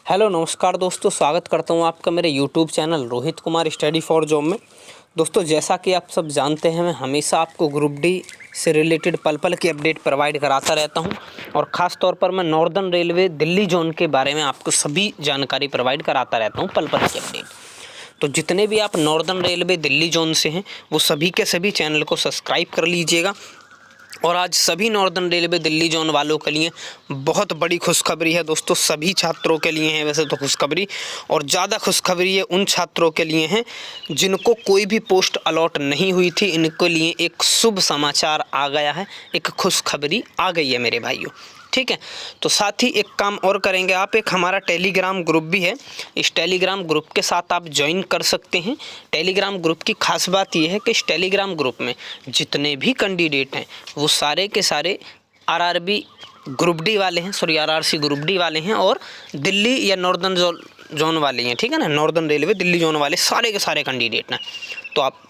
Hello नमस्कार दोस्तों, स्वागत करता हूं आपका मेरे YouTube channel Rohit Kumar study for job में। दोस्तों, जैसा कि आप सब जानते हैं, मैं हमेशा आपको ग्रुप डी से रिलेटेड पल पल की अपडेट प्रोवाइड कराता रहता हूं और ख़ास तौर पर मैं नॉर्दर्न रेलवे दिल्ली जोन के बारे में आपको सभी जानकारी प्रोवाइड कराता रहता हूं, पल पल की अपडेट। तो जितने भी आप नॉर्दर्न रेलवे दिल्ली जोन से हैं वो सभी के सभी चैनल को सब्सक्राइब कर लीजिएगा। और आज सभी नॉर्दर्न रेलवे दिल्ली जोन वालों के लिए बहुत बड़ी खुशखबरी है दोस्तों। सभी छात्रों के लिए है वैसे तो खुशखबरी, और ज़्यादा खुशखबरी है उन छात्रों के लिए है जिनको कोई भी पोस्ट अलॉट नहीं हुई थी। इनके लिए एक शुभ समाचार आ गया है, एक खुशखबरी आ गई है मेरे भाइयों। ठीक है, तो साथ ही एक काम और करेंगे आप, एक हमारा टेलीग्राम ग्रुप भी है। इस टेलीग्राम ग्रुप के साथ आप ज्वाइन कर सकते हैं। टेलीग्राम ग्रुप की खास बात यह है कि इस टेलीग्राम ग्रुप में जितने भी कैंडिडेट हैं वो सारे के सारे आरआरबी ग्रुप डी वाले हैं, सॉरी आरआरसी ग्रुप डी वाले हैं और दिल्ली या नॉर्दर्न जोन वाले हैं। ठीक है ना, नॉर्दर्न रेलवे दिल्ली जोन वाले सारे के सारे कैंडिडेट हैं। तो आप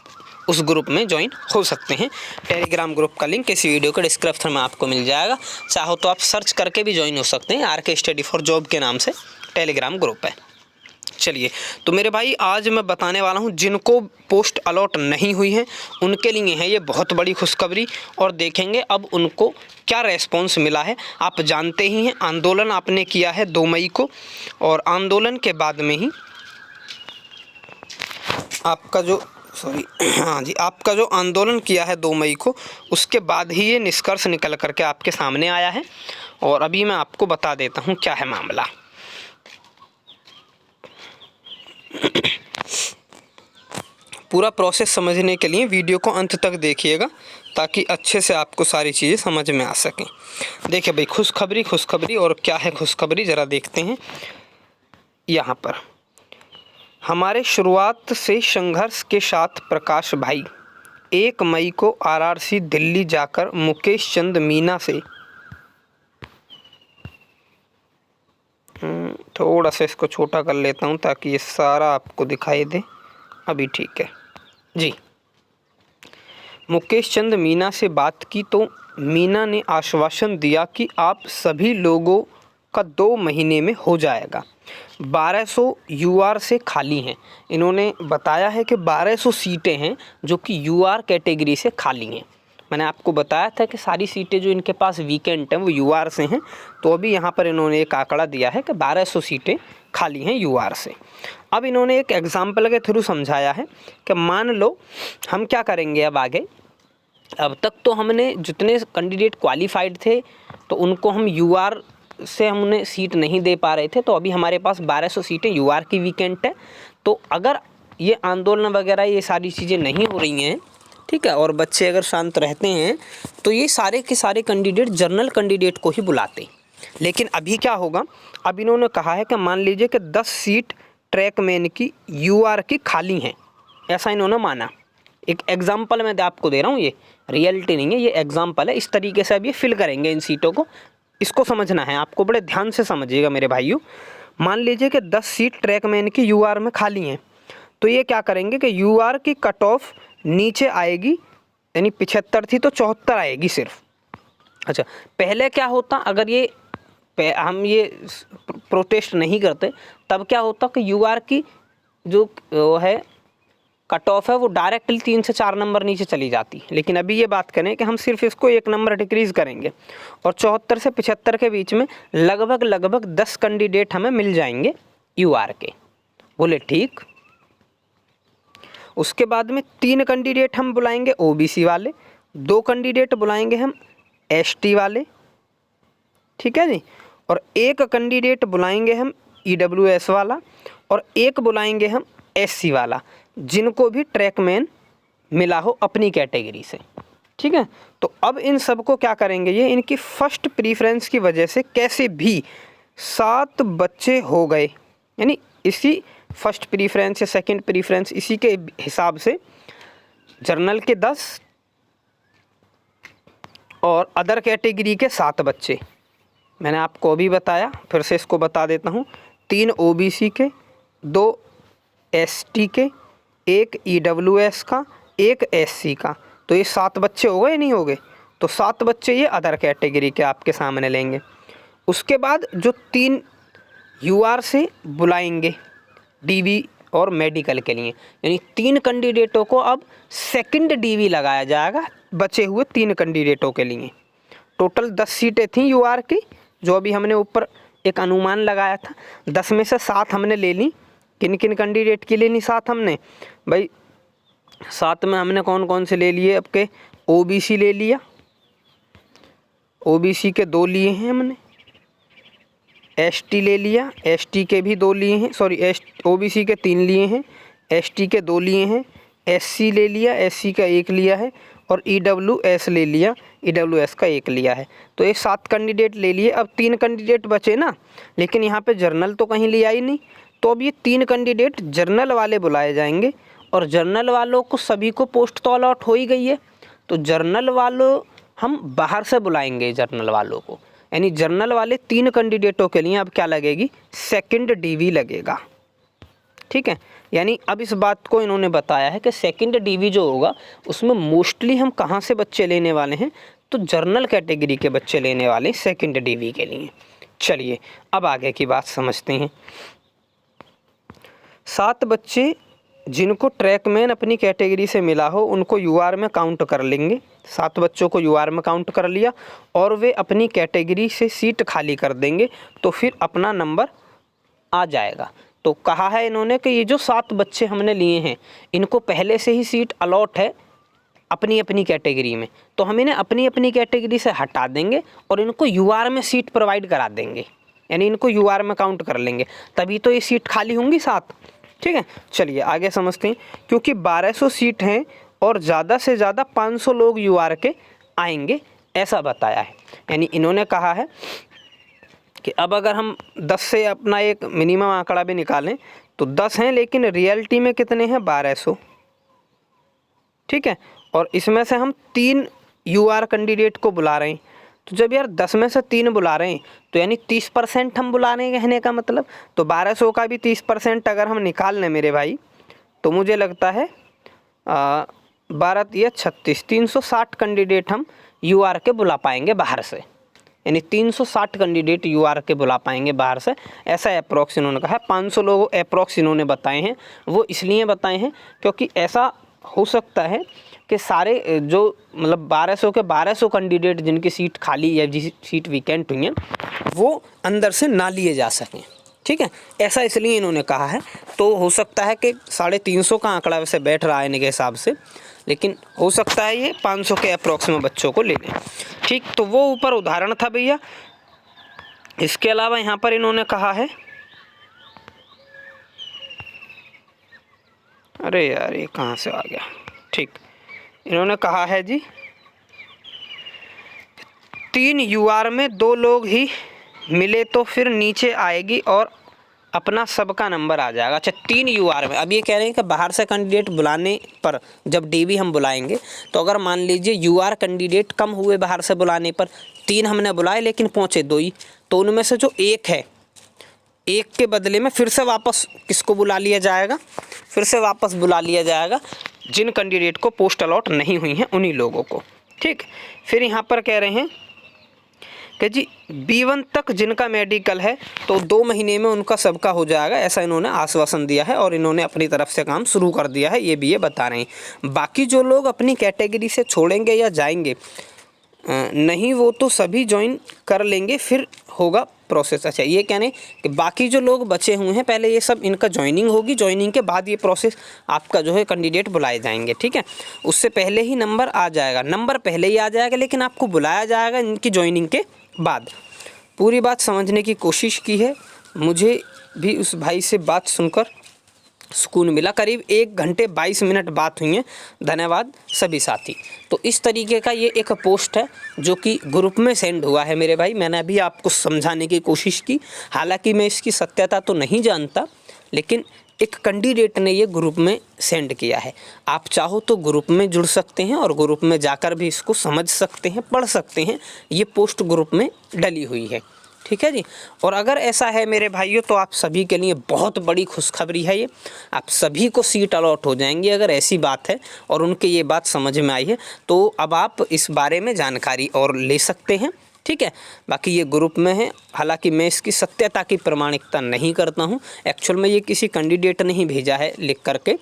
उस ग्रुप में ज्वाइन हो सकते हैं। टेलीग्राम ग्रुप का लिंक इस वीडियो के डिस्क्रिप्शन में आपको मिल जाएगा। चाहो तो आप सर्च करके भी ज्वाइन हो सकते हैं। आरके स्टडी फॉर जॉब के नाम से टेलीग्राम ग्रुप है। चलिए, तो मेरे भाई आज मैं बताने वाला हूं जिनको पोस्ट अलॉट नहीं हुई है उनके लिए है ये बहुत बड़ी खुशखबरी। और देखेंगे अब उनको क्या रेस्पॉन्स मिला है। आप जानते ही हैं आंदोलन आपने किया है 2 मई को, और आंदोलन के बाद में ही आपका जो आपका जो आंदोलन किया है 2 मई को, उसके बाद ही ये निष्कर्ष निकल करके आपके सामने आया है। और अभी मैं आपको बता देता हूँ क्या है मामला। पूरा प्रोसेस समझने के लिए वीडियो को अंत तक देखिएगा ताकि अच्छे से आपको सारी चीज़ें समझ में आ सकें। देखिए भाई, खुशखबरी और क्या है खुशखबरी ज़रा देखते हैं। यहाँ पर हमारे शुरुआत से संघर्ष के साथ प्रकाश भाई 1 मई को आरआरसी दिल्ली जाकर मुकेश चंद मीना से थोड़ा सा इसको छोटा कर लेता हूँ ताकि ये सारा आपको दिखाई दे। अभी ठीक है जी। मुकेश चंद मीना से बात की तो मीना ने आश्वासन दिया कि आप सभी लोगों का 2 महीने में हो जाएगा। 1200 यूआर से खाली हैं। इन्होंने बताया है कि 1200 सीटें हैं जो कि यूआर कैटेगरी से खाली हैं। मैंने आपको बताया था कि सारी सीटें जो इनके पास वीकेंट हैं वो यूआर से हैं। तो अभी यहाँ पर इन्होंने एक आंकड़ा दिया है कि 1200 सीटें खाली हैं यूआर से। अब इन्होंने एक एग्जाम्पल के थ्रू समझाया है कि मान लो हम क्या करेंगे अब आगे। अब तक तो हमने जितने कैंडिडेट क्वालिफाइड थे तो उनको हम यूआर से हमने सीट नहीं दे पा रहे थे। तो अभी हमारे पास 1200 सीटें यूआर की वीकेंट है। तो अगर ये आंदोलन वगैरह ये सारी चीज़ें नहीं हो रही हैं, ठीक है, और बच्चे अगर शांत रहते हैं तो ये सारे के सारे कैंडिडेट जनरल कैंडिडेट को ही बुलाते। लेकिन अभी क्या होगा, अब इन्होंने कहा है कि मान लीजिए कि 10 सीट ट्रैकमैन की यूआर की खाली हैं, ऐसा इन्होंने माना। एक एग्जाम्पल मैं आपको दे रहा हूँ, ये रियलिटी नहीं है, ये एग्जाम्पल है। इस तरीके से अब ये फिल करेंगे इन सीटों को। इसको समझना है आपको, बड़े ध्यान से समझिएगा मेरे भाइयों। मान लीजिए कि 10 सीट ट्रैकमैन की यूआर में खाली हैं, तो ये क्या करेंगे कि यूआर की कट ऑफ नीचे आएगी, यानी 75 थी तो 74 आएगी सिर्फ। अच्छा, पहले क्या होता, अगर ये हम ये प्रोटेस्ट नहीं करते तब क्या होता कि यूआर की जो वो है कट ऑफ है वो डायरेक्टली 3 से 4 नंबर नीचे चली जाती। लेकिन अभी ये बात करें कि हम सिर्फ इसको 1 नंबर डिक्रीज़ करेंगे और 74 से 75 के बीच में लगभग 10 कैंडिडेट हमें मिल जाएंगे यूआर के। बोले ठीक। उसके बाद में 3 कैंडिडेट हम बुलाएंगे ओबीसी वाले, 2 कैंडिडेट बुलाएंगे हम एसटी वाले, ठीक है जी, और 1 कैंडिडेट बुलाएंगे हम ईडब्ल्यूएस वाला, और 1 बुलाएंगे हम एससी वाला, जिनको भी ट्रैकमैन मिला हो अपनी कैटेगरी से। ठीक है, तो अब इन सब को क्या करेंगे, ये इनकी फर्स्ट प्रीफरेंस की वजह से कैसे भी 7 बच्चे हो गए, यानी इसी फर्स्ट प्रीफरेंस या सेकंड प्रीफरेंस इसी के हिसाब से जर्नल के 10 और अदर कैटेगरी के 7 बच्चे। मैंने आपको अभी बताया, फिर से इसको बता देता हूँ। 3 ओबीसी के, 2 एसटी के, 1 ईडब्ल्यूएस का, 1 एससी का, तो ये 7 बच्चे हो गए, नहीं हो गए? तो 7 बच्चे ये अदर कैटेगरी के आपके सामने लेंगे। उसके बाद जो 3 यूआर से बुलाएंगे डीवी और मेडिकल के लिए, यानी 3 कैंडिडेटों को अब सेकंड डीवी लगाया जाएगा बचे हुए 3 कैंडिडेटों के लिए। टोटल 10 सीटें थी यूआर की, जो अभी हमने ऊपर एक अनुमान लगाया था। 10 में से 7 हमने ले ली। किन किन कैंडिडेट की लेनी 7 हमने भाई? 7 में हमने कौन कौन से ले लिए? आपके ओबीसी ले लिया, ओबीसी के 2 लिए हैं हमने। एसटी ले लिया, एसटी के भी 2 लिए हैं, सॉरी ओबीसी के 3 लिए हैं, एसटी के 2 लिए हैं, एससी ले लिया, एससी का 1 लिया है, और ईडब्ल्यूएस ले लिया, ईडब्ल्यूएस का 1 लिया है। तो ये 7 कैंडिडेट ले लिए। अब 3 कैंडिडेट बचे ना, लेकिन यहाँ पे जर्नल तो कहीं लिया ही नहीं। तो अब ये 3 कैंडिडेट जर्नल वाले बुलाए जाएंगे, और जर्नल वालों को सभी को पोस्ट तो अलॉट हो ही गई है, तो जर्नल वालों हम बाहर से बुलाएंगे जर्नल वालों को, यानी जर्नल वाले 3 कैंडिडेटों के लिए अब क्या लगेगी? सेकंड डीवी लगेगा। ठीक है, यानी अब इस बात को इन्होंने बताया है कि सेकंड डीवी जो होगा उसमें मोस्टली हम कहाँ से बच्चे लेने वाले हैं? तो जर्नल कैटेगरी के बच्चे लेने वाले हैं सेकंड डीवी के लिए। चलिए अब आगे की बात समझते हैं। 7 बच्चे जिनको ट्रैकमैन अपनी कैटेगरी से मिला हो उनको यूआर में काउंट कर लेंगे। 7 बच्चों को यूआर में काउंट कर लिया और वे अपनी कैटेगरी से सीट खाली कर देंगे, तो फिर अपना नंबर आ जाएगा। तो कहा है इन्होंने कि ये जो 7 बच्चे हमने लिए हैं इनको पहले से ही सीट अलॉट है अपनी अपनी कैटेगरी में, तो हम इन्हें अपनी अपनी कैटेगरी से हटा देंगे और इनको यूआर में सीट प्रोवाइड करा देंगे, यानी इनको यूआर में काउंट कर लेंगे, तभी तो ये सीट खाली होंगी 7। ठीक है, चलिए आगे समझते हैं। क्योंकि 1200 सीट हैं और ज़्यादा से ज़्यादा 500 लोग यूआर के आएंगे, ऐसा बताया है। यानी इन्होंने कहा है कि अब अगर हम 10 से अपना एक मिनिमम आंकड़ा भी निकालें तो 10 हैं, लेकिन रियलिटी में कितने हैं? 1200। ठीक है, और इसमें से हम 3 यूआर कैंडिडेट को बुला रहे हैं, तो जब यार 10 में से 3 बुला रहे हैं तो यानी 30% हम बुला रहे हैं कहने का मतलब। तो 1200 का भी 30% अगर हम निकाल लें मेरे भाई, तो मुझे लगता है 12 या 36, 360 कैंडिडेट हम यूआर के बुला पाएंगे बाहर से, यानी 360 कैंडिडेट यूआर के बुला पाएंगे बाहर से, ऐसा अप्रॉक्स इन्होंने कहा है। 500 लोग अप्रॉक्स इन्होंने बताए हैं, वो इसलिए बताए हैं क्योंकि ऐसा हो सकता है कि सारे जो मतलब 1200 के 1200 कैंडिडेट जिनकी सीट खाली या जिस सीट वैकेंट हुई हैं वो अंदर से ना लिए जा सकें। ठीक है, ऐसा इसलिए इन्होंने कहा है। तो हो सकता है कि 350 का आंकड़ा वैसे बैठ रहा है इनके हिसाब से, लेकिन हो सकता है ये 500 के अप्रॉक्स में बच्चों को ले लें। ठीक, तो वो ऊपर उदाहरण था भैया। इसके अलावा यहाँ पर इन्होंने कहा है, अरे यार ये कहाँ से आ गया? ठीक, इन्होंने कहा है जी 3 यूआर में 2 लोग ही मिले तो फिर नीचे आएगी और अपना सबका नंबर आ जाएगा। अच्छा, 3 यूआर में, अब ये कह रहे हैं कि बाहर से कैंडिडेट बुलाने पर जब डीवी हम बुलाएंगे तो अगर मान लीजिए यूआर कैंडिडेट कम हुए बाहर से बुलाने पर, 3 हमने बुलाए लेकिन पहुँचे 2 ही, तो उनमें से जो 1 है, 1 के बदले में फिर से वापस किसको बुला लिया जाएगा? फिर से वापस बुला लिया जाएगा जिन कैंडिडेट को पोस्ट अलॉट नहीं हुई हैं उन्हीं लोगों को। ठीक, फिर यहाँ पर कह रहे हैं कि जी B1 तक जिनका मेडिकल है तो 2 महीने में उनका सबका हो जाएगा, ऐसा इन्होंने आश्वासन दिया है और इन्होंने अपनी तरफ से काम शुरू कर दिया है, ये भी ये बता रहे हैं। बाकी जो लोग अपनी कैटेगरी से छोड़ेंगे या जाएंगे नहीं, वो तो सभी ज्वाइन कर लेंगे, फिर होगा प्रोसेस। अच्छा, ये कहने कि बाकी जो लोग बचे हुए हैं पहले ये सब इनका ज्वाइनिंग होगी, ज्वाइनिंग के बाद ये प्रोसेस आपका जो है कैंडिडेट बुलाए जाएंगे। ठीक है, उससे पहले ही नंबर आ जाएगा, नंबर पहले ही आ जाएगा लेकिन आपको बुलाया जाएगा इनकी ज्वाइनिंग के बाद। पूरी बात समझने की कोशिश की है, मुझे भी उस भाई से बात सुनकर सुकून मिला। करीब 1 घंटे 22 मिनट बात हुई है। धन्यवाद सभी साथी। तो इस तरीके का ये एक पोस्ट है जो कि ग्रुप में सेंड हुआ है मेरे भाई। मैंने अभी आपको समझाने की कोशिश की, हालांकि मैं इसकी सत्यता तो नहीं जानता, लेकिन एक कैंडिडेट ने ये ग्रुप में सेंड किया है। आप चाहो तो ग्रुप में जुड़ सकते हैं और ग्रुप में जाकर भी इसको समझ सकते हैं, पढ़ सकते हैं। ये पोस्ट ग्रुप में डली हुई है। ठीक है जी, और अगर ऐसा है मेरे भाइयों तो आप सभी के लिए बहुत बड़ी खुशखबरी है ये, आप सभी को सीट अलॉट हो जाएंगी अगर ऐसी बात है और उनके ये बात समझ में आई है तो अब आप इस बारे में जानकारी और ले सकते हैं। ठीक है। बाकी ये ग्रुप में है, हालांकि मैं इसकी सत्यता की प्रमाणिकता नहीं करता हूँ। एक्चुअल में ये किसी कैंडिडेट ने ही भेजा है लिख करके,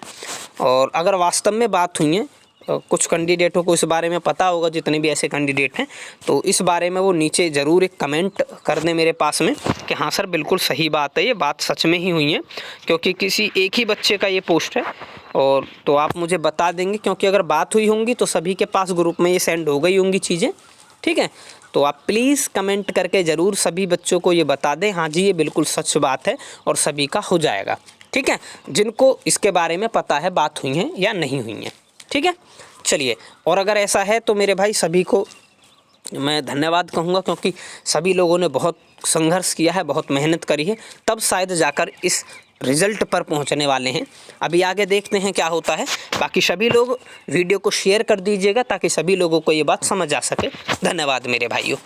और अगर वास्तव में बात हुई है, कुछ कैंडिडेटों को इस बारे में पता होगा, जितने भी ऐसे कैंडिडेट हैं, तो इस बारे में वो नीचे ज़रूर एक कमेंट कर दें मेरे पास में कि हाँ सर बिल्कुल सही बात है, ये बात सच में ही हुई है, क्योंकि किसी एक ही बच्चे का ये पोस्ट है। और तो आप मुझे बता देंगे, क्योंकि अगर बात हुई होंगी तो सभी के पास ग्रुप में ये सेंड हो गई होंगी चीज़ें, ठीक है। तो आप प्लीज़ कमेंट करके ज़रूर सभी बच्चों को ये बता दें, हाँ जी ये बिल्कुल सच बात है और सभी का हो जाएगा, ठीक है, जिनको इसके बारे में पता है बात हुई है या नहीं हुई है, ठीक है। चलिए, और अगर ऐसा है तो मेरे भाई सभी को मैं धन्यवाद कहूँगा, क्योंकि सभी लोगों ने बहुत संघर्ष किया है, बहुत मेहनत करी है, तब शायद जाकर इस रिज़ल्ट पर पहुंचने वाले हैं। अभी आगे देखते हैं क्या होता है। बाकी सभी लोग वीडियो को शेयर कर दीजिएगा ताकि सभी लोगों को ये बात समझ आ सके। धन्यवाद मेरे भाइयों।